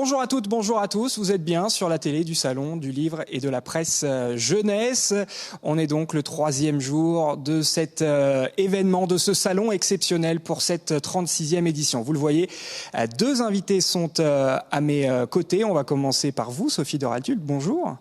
Bonjour à toutes, bonjour à tous. Vous êtes bien sur la télé du Salon du Livre et de la Presse Jeunesse. On est donc le 3e jour de cet événement, de ce salon exceptionnel pour cette 36e édition. Vous le voyez, 2 invités sont à mes côtés. On va commencer par vous, Sophie de Raltuc. Bonjour.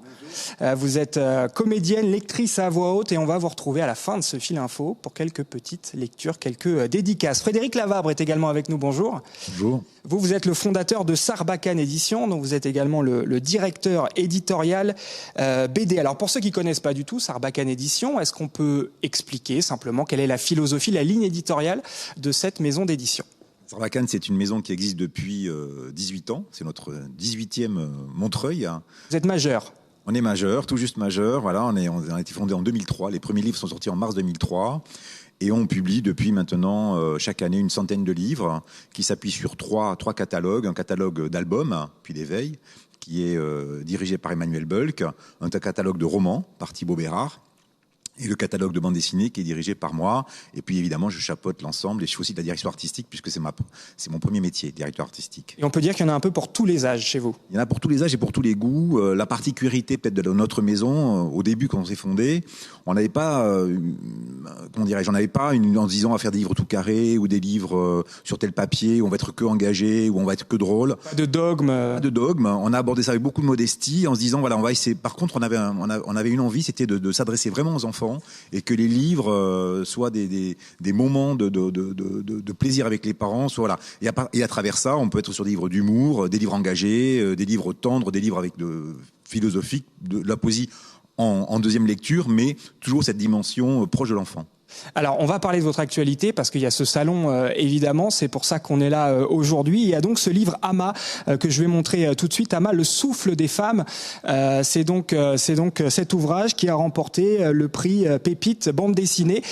Vous êtes comédienne, lectrice à voix haute et on va vous retrouver à la fin de ce fil info pour quelques petites lectures, quelques dédicaces. Frédéric Lavabre est également avec nous. Bonjour. Bonjour. Vous êtes le fondateur de Sarbacane Édition, dont vous êtes également le directeur éditorial BD. Alors pour ceux qui ne connaissent pas du tout Sarbacane Édition, est-ce qu'on peut expliquer simplement quelle est la philosophie, la ligne éditoriale de cette maison d'édition ? Sarbacane, c'est une maison qui existe depuis 18 ans. C'est notre 18e Montreuil. Vous êtes majeur ? On est majeur, tout juste majeur. Voilà, on a été fondé en 2003. Les premiers livres sont sortis en mars 2003. Et on publie depuis maintenant chaque année une centaine de livres qui s'appuient sur trois catalogues. Un catalogue d'albums, puis d'éveil, qui est dirigé par Emmanuel Bulk. Un catalogue de romans par Thibaut Bérard. Et le catalogue de bande dessinée qui est dirigé par moi. Et puis évidemment, je chapeaute l'ensemble et je fais aussi de la direction artistique puisque c'est mon premier métier, directeur artistique. Et on peut dire qu'il y en a un peu pour tous les âges chez vous. Il y en a pour tous les âges et pour tous les goûts. La particularité peut-être de notre maison, au début quand on s'est fondé, on n'avait pas, j'en avais pas en se disant à faire des livres tout carrés ou des livres sur tel papier où on va être que engagé, où on va être que drôle. Pas de dogme. Pas de dogme. On a abordé ça avec beaucoup de modestie en se disant voilà, on va essayer. Par contre, on avait une envie, c'était de s'adresser vraiment aux enfants. Et que les livres soient des moments de plaisir avec les parents. Voilà. Et à travers ça, on peut être sur des livres d'humour, des livres engagés, des livres tendres, des livres avec de philosophique, de la poésie en deuxième lecture, mais toujours cette dimension proche de l'enfant. Alors, on va parler de votre actualité parce qu'il y a ce salon, évidemment. C'est pour ça qu'on est là aujourd'hui. Il y a donc ce livre Ama que je vais montrer tout de suite. Ama, le souffle des femmes. C'est donc cet ouvrage qui a remporté le prix Pépite bande dessinée.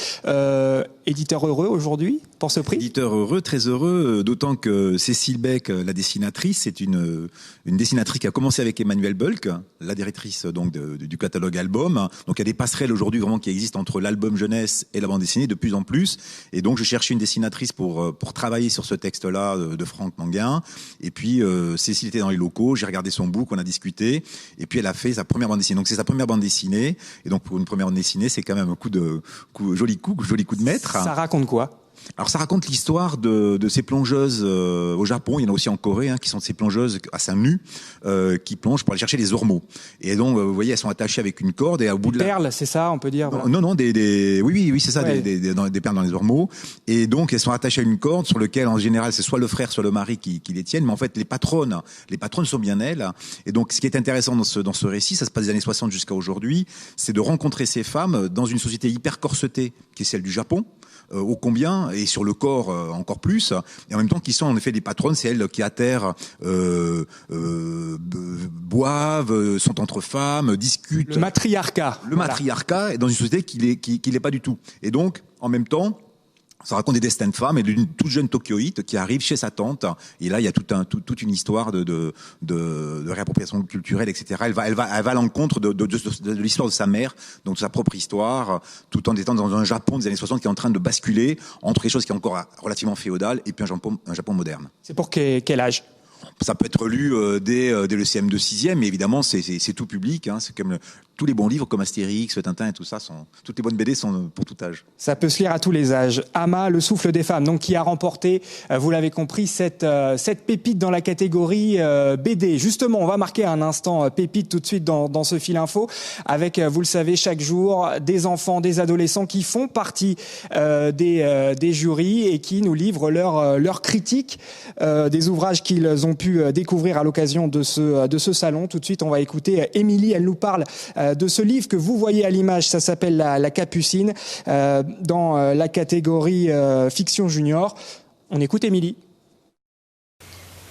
Éditeur heureux aujourd'hui pour ce prix ? Éditeur heureux, très heureux, d'autant que Cécile Beck, la dessinatrice, c'est une dessinatrice qui a commencé avec Emmanuel Bulk, la directrice donc du catalogue album. Donc il y a des passerelles aujourd'hui vraiment qui existent entre l'album jeunesse et la bande dessinée de plus en plus. Et donc je cherchais une dessinatrice pour travailler sur ce texte-là de Franck Manguin. Et puis Cécile était dans les locaux, j'ai regardé son book, on a discuté. Et puis elle a fait sa première bande dessinée. Donc c'est sa première bande dessinée. Et donc pour une première bande dessinée, c'est quand même un joli coup de maître. Ça raconte quoi ? Alors ça raconte l'histoire de ces plongeuses au Japon, il y en a aussi en Corée, qui sont ces plongeuses à seins nus qui plongent pour aller chercher les ormeaux. Et donc vous voyez, elles sont attachées avec une corde et au bout de perles, c'est ça, on peut dire. Voilà. Non, oui, c'est ça, ouais. des perles dans les ormeaux. Et donc elles sont attachées à une corde sur lequel en général c'est soit le frère, soit le mari qui les tiennent. Mais en fait les patronnes sont bien elles. Et donc ce qui est intéressant dans ce récit, ça se passe des années 60 jusqu'à aujourd'hui, c'est de rencontrer ces femmes dans une société hyper corsetée qui est celle du Japon. Ô combien, et sur le corps encore plus, et en même temps qui sont en effet des patronnes, c'est elles qui atterrent, boivent, sont entre femmes, discutent. Le matriarcat. Le matriarcat est dans une société qui l'est pas du tout. Et donc, en même temps, ça raconte des destins de femmes et d'une toute jeune Tokyoïte qui arrive chez sa tante. Et là, il y a toute une histoire de réappropriation culturelle, etc. Elle va à l'encontre de l'histoire de sa mère, donc de sa propre histoire, tout en étant dans un Japon des années 60 qui est en train de basculer entre quelque chose qui est encore relativement féodal et puis un Japon moderne. C'est pour quel âge ? Ça peut être lu dès le CM2 6e, mais évidemment, c'est tout public. C'est comme tous les bons livres comme Astérix, Tintin et tout ça, toutes les bonnes BD sont pour tout âge. Ça peut se lire à tous les âges. Ama, le souffle des femmes, donc qui a remporté, vous l'avez compris, cette pépite dans la catégorie BD. Justement, on va marquer un instant pépite tout de suite dans ce fil info avec, vous le savez, chaque jour, des enfants, des adolescents qui font partie des jurys et qui nous livrent leurs critiques des ouvrages qu'ils ont pu découvrir à l'occasion de ce salon. Tout de suite, on va écouter Émilie. Elle nous parle de ce livre que vous voyez à l'image. Ça s'appelle La Capucine, dans la catégorie fiction junior. On écoute Émilie.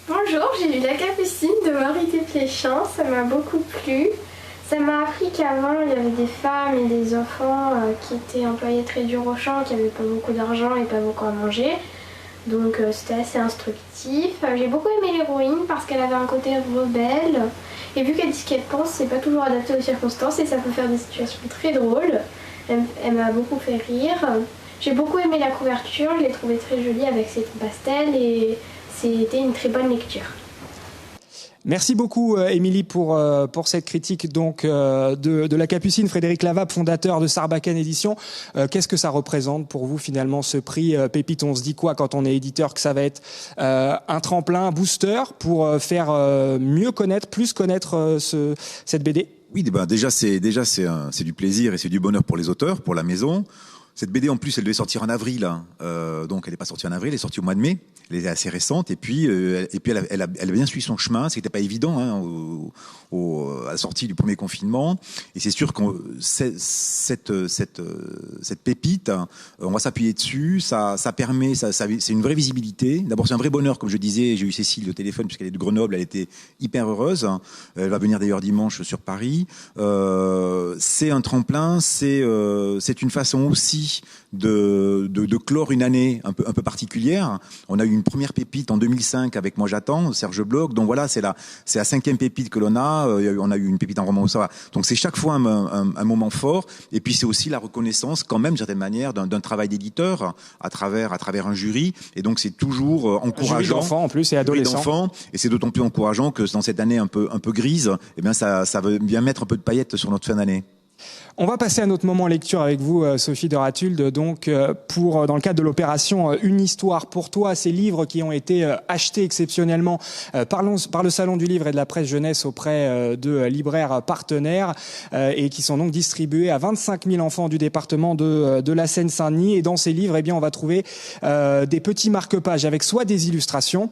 Bonjour, j'ai lu La Capucine de Marie Desplechin. Ça m'a beaucoup plu. Ça m'a appris qu'avant, il y avait des femmes et des enfants qui étaient employés très dur au champ, qui n'avaient pas beaucoup d'argent et pas beaucoup à manger. Donc c'était assez instructif. J'ai beaucoup aimé l'héroïne parce qu'elle avait un côté rebelle. Et vu qu'elle dit ce qu'elle pense, c'est pas toujours adapté aux circonstances et ça peut faire des situations très drôles. Elle m'a beaucoup fait rire. J'ai beaucoup aimé la couverture, je l'ai trouvée très jolie avec ses tons pastels et c'était une très bonne lecture. Merci beaucoup Émilie pour cette critique donc de la Capucine. Frédéric Lavabre, fondateur de Sarbacane Éditions. Qu'est-ce que ça représente pour vous finalement ce prix Pépite? On se dit quoi quand on est éditeur? Que ça va être un tremplin, un booster pour faire mieux connaître, plus connaître cette BD? Oui, déjà c'est du plaisir et c'est du bonheur pour les auteurs, pour la maison. Cette BD, en plus, elle devait sortir en avril, hein. Donc elle n'est pas sortie en avril, elle est sortie au mois de mai. Elle est assez récente, et puis elle a bien suivi son chemin. C'était pas évident, hein, à la sortie du premier confinement. Et c'est sûr que cette pépite, on va s'appuyer dessus. Ça permet, c'est une vraie visibilité. D'abord, c'est un vrai bonheur, comme je disais. J'ai eu Cécile au téléphone puisqu'elle est de Grenoble. Elle était hyper heureuse. Elle va venir d'ailleurs dimanche sur Paris. C'est un tremplin. C'est une façon aussi de clore une année un peu particulière. On a eu une première pépite en 2005 avec Moi J'attends, Serge Bloch. Donc voilà, c'est la 5e pépite que l'on a. On a eu une pépite en roman. Donc c'est chaque fois un moment fort. Et puis c'est aussi la reconnaissance, quand même, d'une certaine manière, d'un travail d'éditeur à travers un jury. Et donc c'est toujours encourageant. Un jury d'enfants en plus et adolescents. Et c'est d'autant plus encourageant que dans cette année un peu grise, eh bien ça veut bien mettre un peu de paillettes sur notre fin d'année. On va passer à notre moment lecture avec vous, Sophie de Ratulde, donc dans le cadre de l'opération Une histoire pour toi, ces livres qui ont été achetés exceptionnellement par le Salon du Livre et de la Presse Jeunesse auprès de libraires partenaires et qui sont donc distribués à 25 000 enfants du département de la Seine-Saint-Denis. Et dans ces livres, eh bien, on va trouver des petits marque-pages avec soit des illustrations.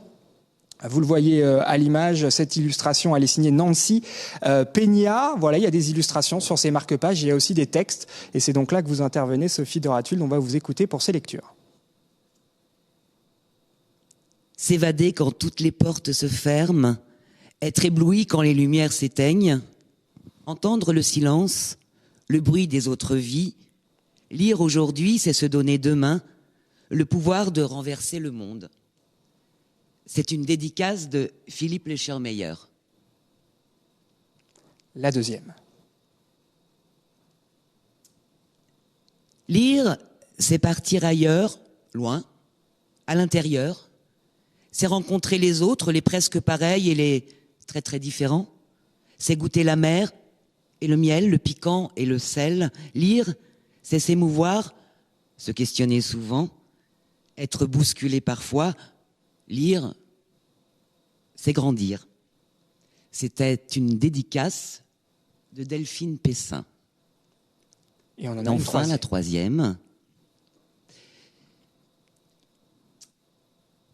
Vous le voyez à l'image, cette illustration, elle est signée Nancy Peña. Voilà, il y a des illustrations sur ces marque-pages, il y a aussi des textes. Et c'est donc là que vous intervenez, Sophie de Ratulde. On va vous écouter pour ces lectures. S'évader quand toutes les portes se ferment, être ébloui quand les lumières s'éteignent, entendre le silence, le bruit des autres vies, lire aujourd'hui, c'est se donner demain le pouvoir de renverser le monde. C'est une dédicace de Philippe Leschermeyer. La deuxième. Lire, c'est partir ailleurs, loin, à l'intérieur. C'est rencontrer les autres, les presque pareils et les très très différents. C'est goûter la mer et le miel, le piquant et le sel. Lire, c'est s'émouvoir, se questionner souvent, être bousculé parfois. Lire, c'est grandir. C'était une dédicace de Delphine Pessin. Et on en a enfin la troisième.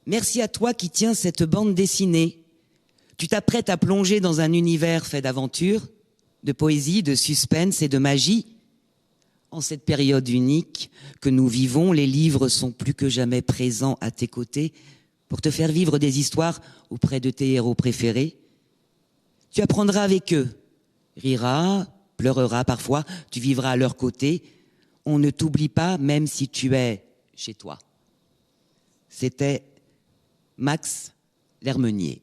Merci à toi qui tiens cette bande dessinée. Tu t'apprêtes à plonger dans un univers fait d'aventures, de poésie, de suspense et de magie. En cette période unique que nous vivons, les livres sont plus que jamais présents à tes côtés pour te faire vivre des histoires auprès de tes héros préférés. Tu apprendras avec eux, riras, pleureras parfois, tu vivras à leur côté. On ne t'oublie pas même si tu es chez toi. C'était Max Lermenier.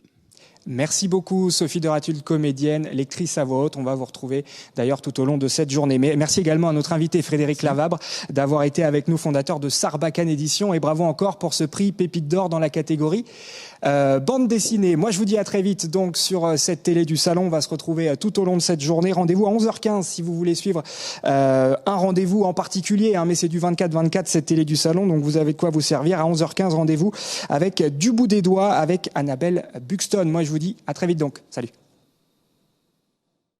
Merci beaucoup Sophie de Ratulde, comédienne, lectrice à voix haute. On va vous retrouver d'ailleurs tout au long de cette journée. Mais merci également à notre invité Frédéric Lavabre d'avoir été avec nous, fondateur de Sarbacane Éditions. Et bravo encore pour ce prix Pépite d'Or dans la catégorie bande dessinée. Moi je vous dis à très vite donc sur cette télé du salon. On va se retrouver tout au long de cette journée. Rendez-vous à 11h15 si vous voulez suivre un rendez-vous en particulier, hein, mais c'est du 24-24 cette télé du salon. Donc vous avez de quoi vous servir. À 11h15, rendez-vous avec Du bout des doigts avec Annabelle Buxton. Moi je vous dis à très vite donc. Salut.